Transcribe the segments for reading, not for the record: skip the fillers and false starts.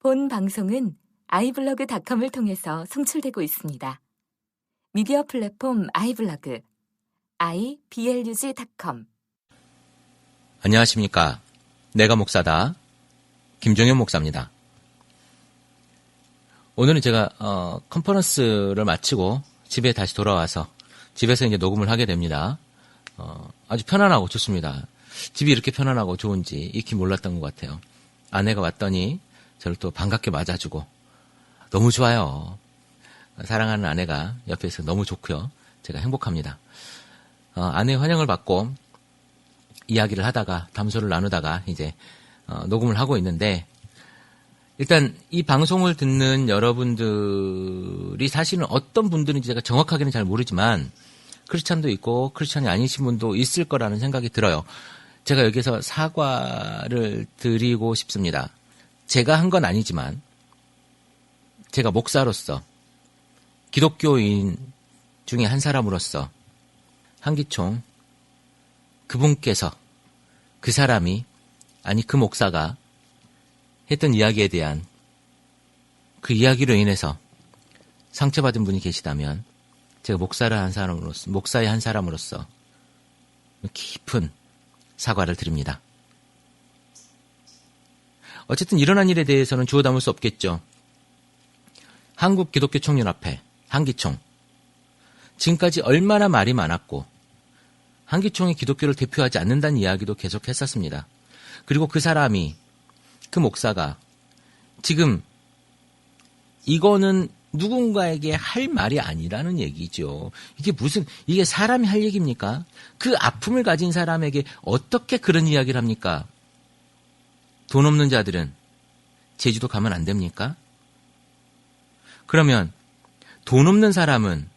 본 방송은 iblog.com을 통해서 송출되고 있습니다. 미디어 플랫폼 iblog, iblog.com. 안녕하십니까. 내가 목사다. 김종현 목사입니다. 오늘은 제가 컨퍼런스를 마치고 집에 다시 돌아와서 집에서 이제 녹음을 하게 됩니다. 아주 편안하고 좋습니다. 집이 이렇게 편안하고 좋은지 익히 몰랐던 것 같아요. 아내가 왔더니 저를 또 반갑게 맞아주고 너무 좋아요. 사랑하는 아내가 옆에 있어서 너무 좋고요. 제가 행복합니다. 아내의 환영을 받고 이야기를 하다가 담소를 나누다가 이제 녹음을 하고 있는데, 일단 이 방송을 듣는 여러분들이 사실은 어떤 분들인지 제가 정확하게는 잘 모르지만 크리스찬도 있고 크리스찬이 아니신 분도 있을 거라는 생각이 들어요. 제가 여기서 사과를 드리고 싶습니다. 제가 한 건 아니지만 제가 목사로서, 기독교인 중에 한 사람으로서 한기총 그분께서, 그 사람이, 아니 그 목사가 했던 이야기에 대한 그 이야기로 인해서 상처받은 분이 계시다면 제가 목사의 한 사람으로서 깊은 사과를 드립니다. 어쨌든 일어난 일에 대해서는 주워 담을 수 없겠죠. 한국기독교총연합회, 한기총. 지금까지 얼마나 말이 많았고 한기총이 기독교를 대표하지 않는다는 이야기도 계속 했었습니다. 그리고 그 사람이, 그 목사가 지금 이거는 누군가에게 할 말이 아니라는 얘기죠. 이게 사람이 할 얘기입니까? 그 아픔을 가진 사람에게 어떻게 그런 이야기를 합니까? 돈 없는 자들은 제주도 가면 안 됩니까? 그러면 돈 없는 사람은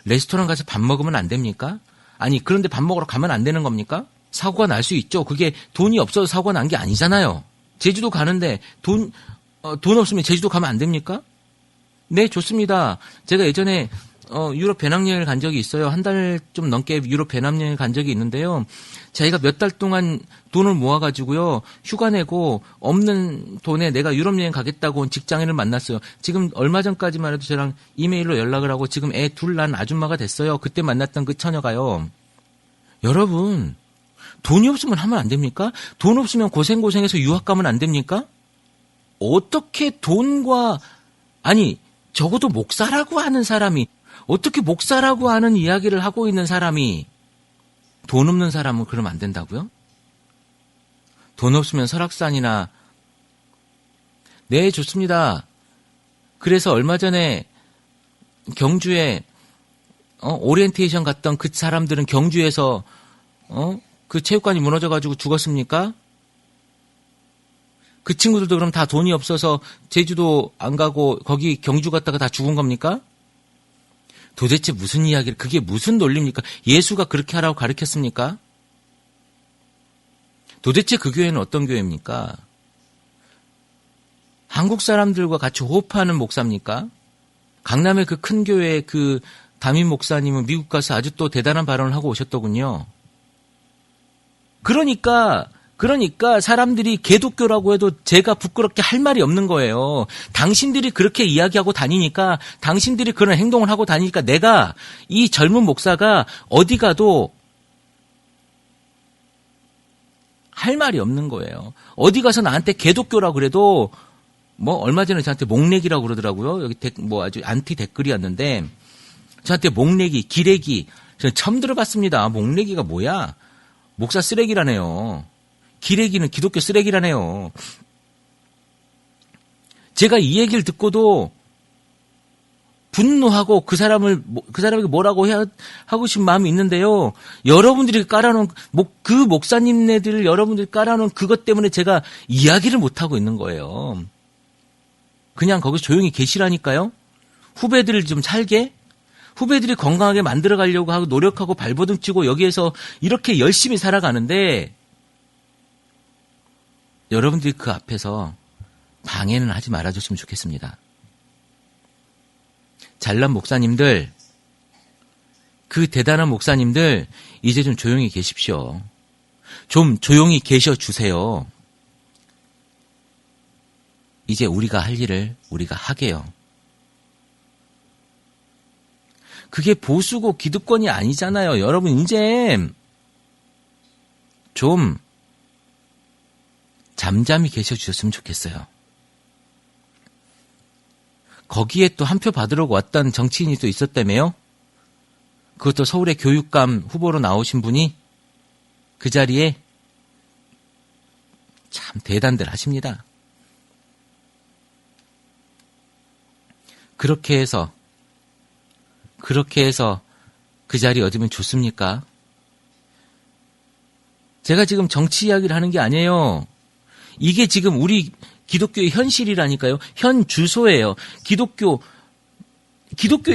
레스토랑 가서 밥 먹으면 안 됩니까? 아니, 그런데 밥 먹으러 가면 안 되는 겁니까? 사고가 날 수 있죠. 그게 돈이 없어서 사고가 난 게 아니잖아요. 제주도 가는데 돈 없으면 제주도 가면 안 됩니까? 네, 좋습니다. 제가 예전에 유럽 배낭여행을 간 적이 있어요. 한 달 좀 넘게 유럽 배낭여행을 간 적이 있는데요. 자기가 몇 달 동안 돈을 모아가지고요, 휴가 내고 없는 돈에 내가 유럽 여행 가겠다고 온 직장인을 만났어요. 지금 얼마 전까지만 해도 저랑 이메일로 연락을 하고 지금 애 둘 낳은 아줌마가 됐어요. 그때 만났던 그 처녀가요. 여러분, 돈이 없으면 하면 안 됩니까? 돈 없으면 고생해서 유학 가면 안 됩니까? 어떻게 적어도 목사라고 하는 사람이, 어떻게 목사라고 하는 이야기를 하고 있는 사람이 돈 없는 사람은 그러면 안 된다고요? 돈 없으면 설악산이나, 네, 좋습니다. 그래서 얼마 전에 경주에 오리엔테이션 갔던 그 사람들은 경주에서 그 체육관이 무너져가지고 죽었습니까? 그 친구들도 그럼 다 돈이 없어서 제주도 안 가고 거기 경주 갔다가 다 죽은 겁니까? 도대체 무슨 이야기를, 그게 무슨 논리입니까? 예수가 그렇게 하라고 가르쳤습니까? 도대체 그 교회는 어떤 교회입니까? 한국 사람들과 같이 호흡하는 목사입니까? 강남의 그 큰 교회의 그 담임 목사님은 미국 가서 아주 또 대단한 발언을 하고 오셨더군요. 그러니까 사람들이 개독교라고 해도 제가 부끄럽게 할 말이 없는 거예요. 당신들이 그렇게 이야기하고 다니니까, 당신들이 그런 행동을 하고 다니니까 내가, 이 젊은 목사가 어디 가도 할 말이 없는 거예요. 어디 가서 나한테 개독교라고 그래도, 얼마 전에 저한테 목내기라고 그러더라고요. 여기 아주 안티 댓글이었는데, 저한테 목내기, 기레기, 저는 처음 들어봤습니다. 목내기가 뭐야? 목사 쓰레기라네요. 기레기는 기독교 쓰레기라네요. 제가 이 얘기를 듣고도 분노하고 그 사람에게 뭐라고 하고 싶은 마음이 있는데요. 여러분들이 깔아놓은, 그 목사님네들 여러분들이 깔아놓은 그것 때문에 제가 이야기를 못하고 있는 거예요. 그냥 거기서 조용히 계시라니까요. 후배들을 좀 살게, 후배들이 건강하게 만들어 가려고 하고 노력하고 발버둥 치고 여기에서 이렇게 열심히 살아가는데, 여러분들이 그 앞에서 방해는 하지 말아줬으면 좋겠습니다. 잘난 목사님들, 그 대단한 목사님들, 이제 좀 조용히 계십시오. 좀 조용히 계셔 주세요. 이제 우리가 할 일을 우리가 하게요. 그게 보수고 기득권이 아니잖아요. 여러분 이제 좀 잠잠히 계셔주셨으면 좋겠어요. 거기에 또 한 표 받으려고 왔던 정치인이 또 있었다며요. 그것도 서울의 교육감 후보로 나오신 분이 그 자리에 참 대단들 하십니다. 그렇게 해서 그 자리 얻으면 좋습니까? 제가 지금 정치 이야기를 하는 게 아니에요. 이게 지금 우리 기독교의 현실이라니까요. 현 주소예요. 기독교의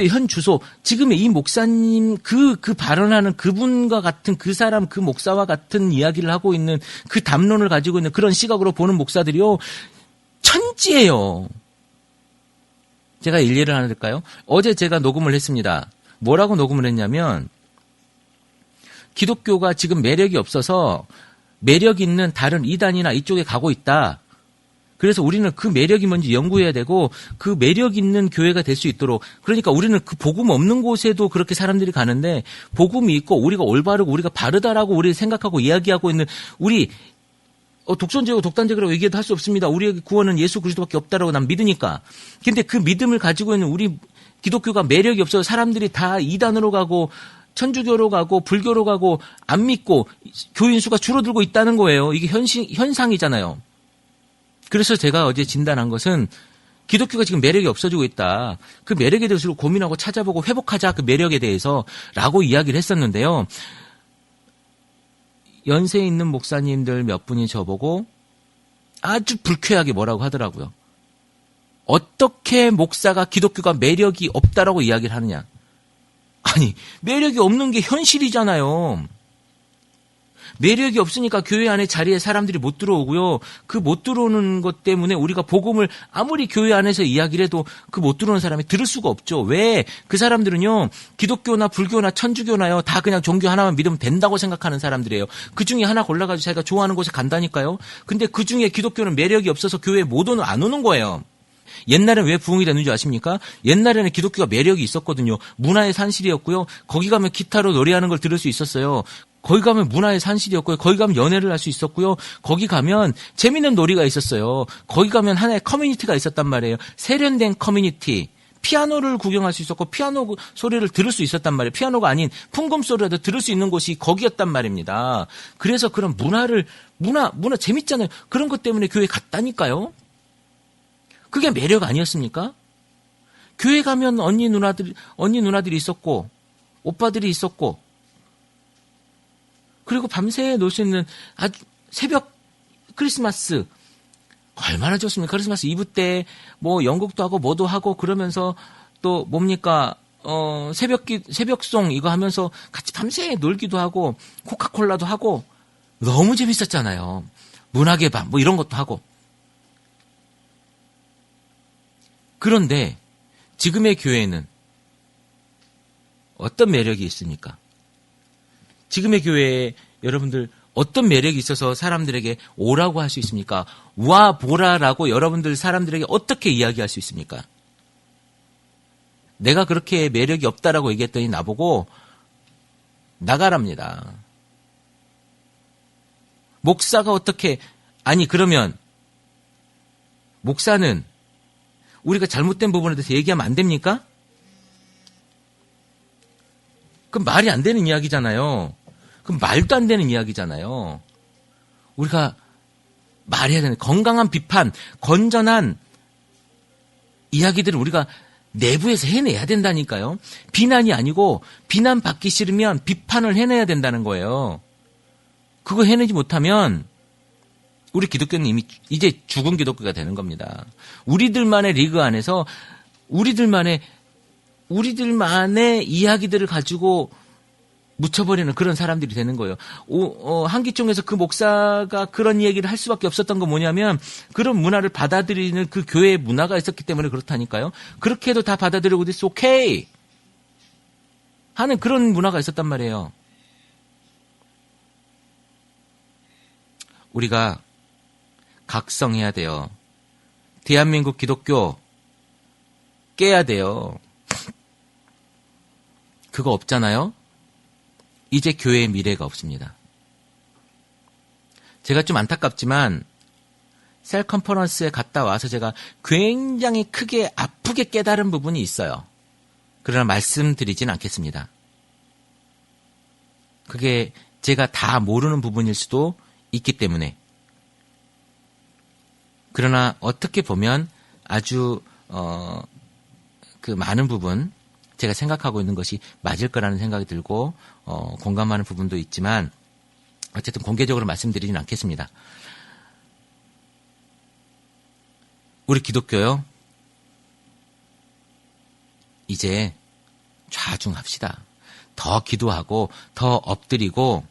현 주소. 지금의 이 목사님 그 발언하는 그분과 같은 그 사람 그 목사와 같은 이야기를 하고 있는 그 담론을 가지고 있는 그런 시각으로 보는 목사들이요. 천지예요. 제가 일례를 하나 드릴까요? 어제 제가 녹음을 했습니다. 뭐라고 녹음을 했냐면 기독교가 지금 매력이 없어서 매력 있는 다른 이단이나 이쪽에 가고 있다. 그래서 우리는 그 매력이 뭔지 연구해야 되고 그 매력 있는 교회가 될 수 있도록 그러니까 우리는 그 복음 없는 곳에도 그렇게 사람들이 가는데 복음이 있고 우리가 올바르고 우리가 바르다라고 우리 생각하고 이야기하고 있는 우리 독선제고 독단제라고 얘기해도 할 수 없습니다. 우리의 구원은 예수 그리스도밖에 없다라고 난 믿으니까. 근데 그 믿음을 가지고 있는 우리 기독교가 매력이 없어서 사람들이 다 이단으로 가고 천주교로 가고 불교로 가고 안 믿고 교인 수가 줄어들고 있다는 거예요. 이게 현상이잖아요. 그래서 제가 어제 진단한 것은 기독교가 지금 매력이 없어지고 있다. 그 매력에 대해서 고민하고 찾아보고 회복하자. 그 매력에 대해서 라고 이야기를 했었는데요. 연세 있는 목사님들 몇 분이 저보고 아주 불쾌하게 뭐라고 하더라고요. 어떻게 목사가 기독교가 매력이 없다라고 이야기를 하느냐. 아니 매력이 없는 게 현실이잖아요. 매력이 없으니까 교회 안에 자리에 사람들이 못 들어오고요. 그 못 들어오는 것 때문에 우리가 복음을 아무리 교회 안에서 이야기를 해도 그 못 들어오는 사람이 들을 수가 없죠. 왜? 그 사람들은요. 기독교나 불교나 천주교나요. 다 그냥 종교 하나만 믿으면 된다고 생각하는 사람들이에요. 그 중에 하나 골라가지고 자기가 좋아하는 곳에 간다니까요. 근데 그 중에 기독교는 매력이 없어서 교회에 안 오는 거예요. 옛날엔 왜 부흥이 됐는지 아십니까? 옛날에는 기독교가 매력이 있었거든요. 문화의 산실이었고요. 거기 가면 기타로 노래하는 걸 들을 수 있었어요. 거기 가면 문화의 산실이었고요. 거기 가면 연애를 할 수 있었고요. 거기 가면 재밌는 놀이가 있었어요. 거기 가면 하나의 커뮤니티가 있었단 말이에요. 세련된 커뮤니티. 피아노를 구경할 수 있었고 피아노 소리를 들을 수 있었단 말이에요. 피아노가 아닌 풍금 소리라도 들을 수 있는 곳이 거기였단 말입니다. 그래서 그런 문화 재밌잖아요. 그런 것 때문에 교회 갔다니까요. 그게 매력 아니었습니까? 교회 가면 언니 누나들이 있었고 오빠들이 있었고 그리고 밤새 놀 수 있는 아주 새벽 크리스마스 얼마나 좋습니까? 크리스마스 이브 때 뭐 연극도 하고 뭐도 하고 그러면서 또 뭡니까? 새벽송 이거 하면서 같이 밤새 놀기도 하고 코카콜라도 하고 너무 재밌었잖아요. 문학의 밤 뭐 이런 것도 하고. 그런데 지금의 교회는 어떤 매력이 있습니까? 지금의 교회에 여러분들 어떤 매력이 있어서 사람들에게 오라고 할 수 있습니까? 와 보라라고 여러분들 사람들에게 어떻게 이야기할 수 있습니까? 내가 그렇게 매력이 없다라고 얘기했더니 나보고 나가랍니다. 목사가 어떻게 그러면 목사는 우리가 잘못된 부분에 대해서 얘기하면 안 됩니까? 그럼 말이 안 되는 이야기잖아요. 그럼 말도 안 되는 이야기잖아요. 우리가 말해야 되는 건강한 비판, 건전한 이야기들을 우리가 내부에서 해내야 된다니까요. 비난이 아니고 비난받기 싫으면 비판을 해내야 된다는 거예요. 그거 해내지 못하면 우리 기독교는 이미 이제 죽은 기독교가 되는 겁니다. 우리들만의 리그 안에서 우리들만의 이야기들을 가지고 묻혀버리는 그런 사람들이 되는 거예요. 한기총에서 그 목사가 그런 얘기를 할 수밖에 없었던 건 뭐냐면 그런 문화를 받아들이는 그 교회의 문화가 있었기 때문에 그렇다니까요. 그렇게 해도 다 받아들이고 it's okay 하는 그런 문화가 있었단 말이에요. 우리가 각성해야 돼요. 대한민국 기독교 깨야 돼요. 그거 없잖아요? 이제 교회의 미래가 없습니다. 제가 좀 안타깝지만 셀 컨퍼런스에 갔다 와서 제가 굉장히 크게 아프게 깨달은 부분이 있어요. 그러나 말씀드리진 않겠습니다. 그게 제가 다 모르는 부분일 수도 있기 때문에. 그러나 어떻게 보면 아주 그 많은 부분 제가 생각하고 있는 것이 맞을 거라는 생각이 들고 공감하는 부분도 있지만 어쨌든 공개적으로 말씀드리진 않겠습니다. 우리 기독교요. 이제 좌중합시다. 더 기도하고 더 엎드리고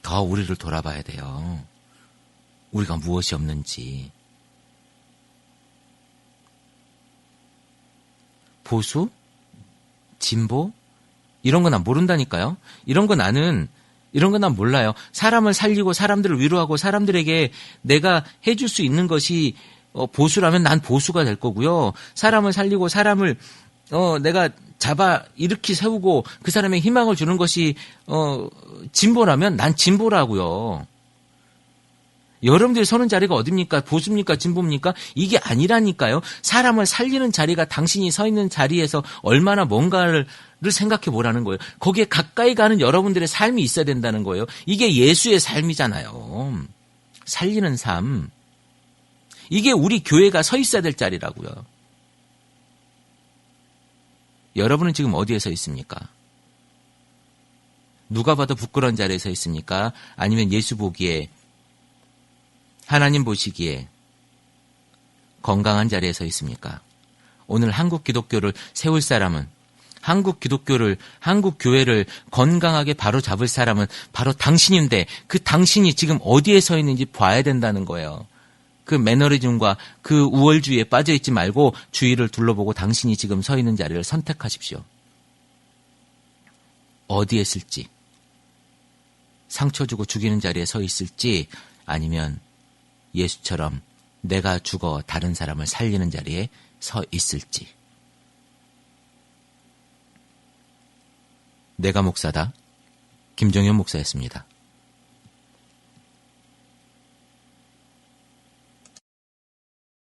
더 우리를 돌아봐야 돼요. 우리가 무엇이 없는지. 보수? 진보? 이런 거 난 모른다니까요. 이런 거 난 몰라요. 사람을 살리고 사람들을 위로하고 사람들에게 내가 해줄 수 있는 것이 보수라면 난 보수가 될 거고요. 사람을 살리고 사람을 내가 잡아 일으키 세우고 그 사람에게 희망을 주는 것이 진보라면 난 진보라고요. 여러분들이 서는 자리가 어딥니까? 보수입니까? 진보입니까? 이게 아니라니까요. 사람을 살리는 자리가 당신이 서 있는 자리에서 얼마나 뭔가를 생각해 보라는 거예요. 거기에 가까이 가는 여러분들의 삶이 있어야 된다는 거예요. 이게 예수의 삶이잖아요. 살리는 삶. 이게 우리 교회가 서 있어야 될 자리라고요. 여러분은 지금 어디에 서 있습니까? 누가 봐도 부끄러운 자리에 서 있습니까? 아니면 예수 보기에 하나님 보시기에 건강한 자리에 서 있습니까? 오늘 한국 기독교를 세울 사람은 한국 교회를 건강하게 바로 잡을 사람은 바로 당신인데 그 당신이 지금 어디에 서 있는지 봐야 된다는 거예요. 그 매너리즘과 그 우월주의에 빠져있지 말고 주위를 둘러보고 당신이 지금 서 있는 자리를 선택하십시오. 어디에 있을지, 상처 주고 죽이는 자리에 서 있을지 아니면 예수처럼 내가 죽어 다른 사람을 살리는 자리에 서 있을지. 내가 목사다. 김종현 목사였습니다.